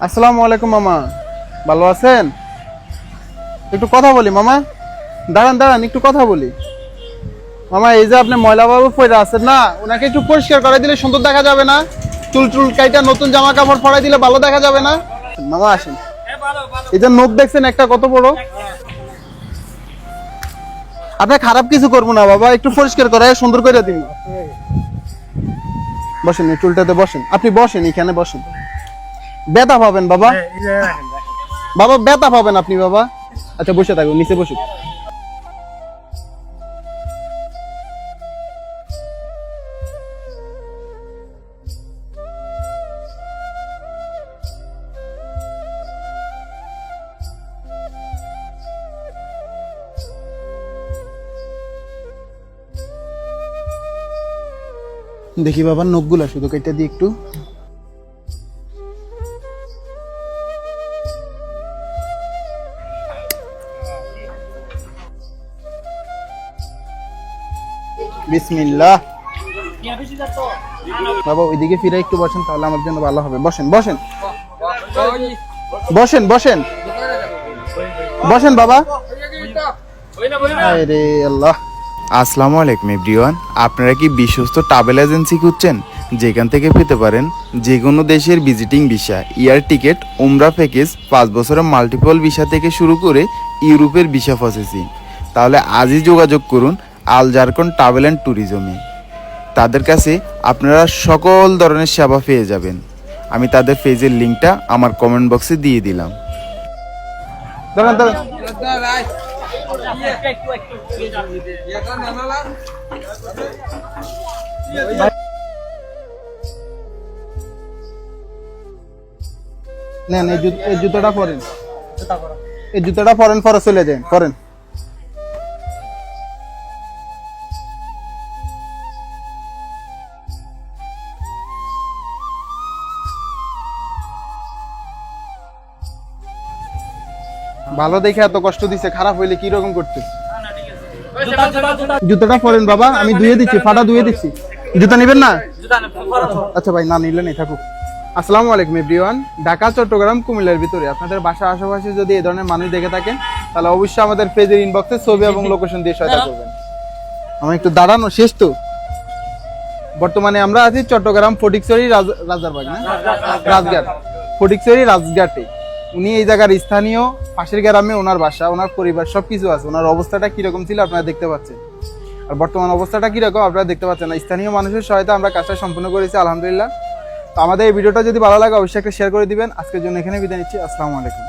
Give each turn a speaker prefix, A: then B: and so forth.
A: আসসালামু আলাইকুম মামা, ভালো আছেন? একটু কথা বলি মামা। দাঁড়ান দাঁড়ান, একটু কথা বলি মামা। এই যে আপনি ময়লা বাবু পয়রা আছেন না, ওনাকে একটু পরিষ্কার করে দিলে সুন্দর দেখা যাবে না? চুল চুল কাইটা নতুন জামা কাপড় পরাই দিলে ভালো দেখা যাবে না? মামা আসেন। এই যে নখ দেখছেন একটা কত বড়। আপনি খারাপ কিছু করবো না বাবা, একটু পরিষ্কার করে সুন্দর করে দিন। বসেন, এই চুলটাতে বসেন, আপনি বসেন, এখানে বসেন। ব্যথা পাবেন বাবা, বাবা ব্যথা পাবেন আপনি বাবা। আচ্ছা বসে থাকুন, নিচে বসুন। দেখি বাবা নখগুলা শুধু কেটে দিই একটু। বিসমিল্লাহ। বাবা ওইদিকে ফিরে একটু বসেন, তাহলে আমার জন্য ভালো হবে। বসেন বসেন বসেন বসেন বসেন বাবা। আরে আল্লাহ।
B: আসসালামু আলাইকুম এভরিওয়ান। আপনারা কি বিশ্বস্ত ট্রাভেল এজেন্সি খুঁজছেন, যেখান থেকে পেতে পারেন যে কোনো দেশের ভিজিটিং ভিসা, এয়ার টিকিট, উমরা প্যাকেজ, 5 বছরের মাল্টিপল ভিসা থেকে শুরু করে ইউরোপের ভিসা প্রসেসিং? তাহলে আজই যোগাযোগ করুন আল জারকন ট্রাভেল অ্যান্ড ট্যুরিজমে। তাদের কাছে আপনারা সকল ধরনের সেবা পেয়ে যাবেন। আমি তাদের পেজের লিঙ্কটা আমার কমেন্ট বক্সে দিয়ে দিলাম।
A: দাঁড়ান দাঁড়ান। নেন এই জুতোটা পরেন, এই জুতোটা পরেন, পরে চলে যান, পরেন। ভালো দেখে এত কষ্ট দিছে, খারাপ হইলে কি রকম করতে? জুতোটা পরেন বাবা, আমি ধুয়ে দিচ্ছি, ফাটা ধুয়ে দিচ্ছি। জুতা নেবেন না? আচ্ছা ভাই, না নিলে নেই, থাকুক। আসসালামু আলাইকুম এভরিওয়ান। ঢাকা, চট্টগ্রাম, কুমিল্লার ভিতরে আপনাদের বাসা আশেপাশে যদি এই ধরনের মানুষ দেখে থাকেন, তাহলে অবশ্যই আমাদের পেজের ইনবক্সে ছবি এবং লোকেশন দিয়ে সহায়তা করবেন। আমি একটু দাঁড়ানো শেষ তো। বর্তমানে আমরা আছি চট্টগ্রাম ফটিকছড়ি রাজারবাগ, না রাজঘাট, ফটিকছড়ি রাজঘাটে। উনি এই জায়গার স্থানীয়, পাশের গ্রামে ওনার বাসা, ওনার পরিবার সবকিছু আছে। ওনার অবস্থাটা কিরকম ছিল আপনারা দেখতে পাচ্ছেন, আর বর্তমান অবস্থাটা কিরকম আপনারা দেখতে পাচ্ছেন। স্থানীয় মানুষের সহায়তা আমরা কাজটা সম্পূর্ণ করেছি আলহামদুলিল্লাহ। তো আমাদের এই ভিডিওটা যদি ভালো লাগে অবশ্যই একটা শেয়ার করে দিবেন। আজকের জন্য এখানে বিদায় নিচ্ছি। আসসালামু আলাইকুম।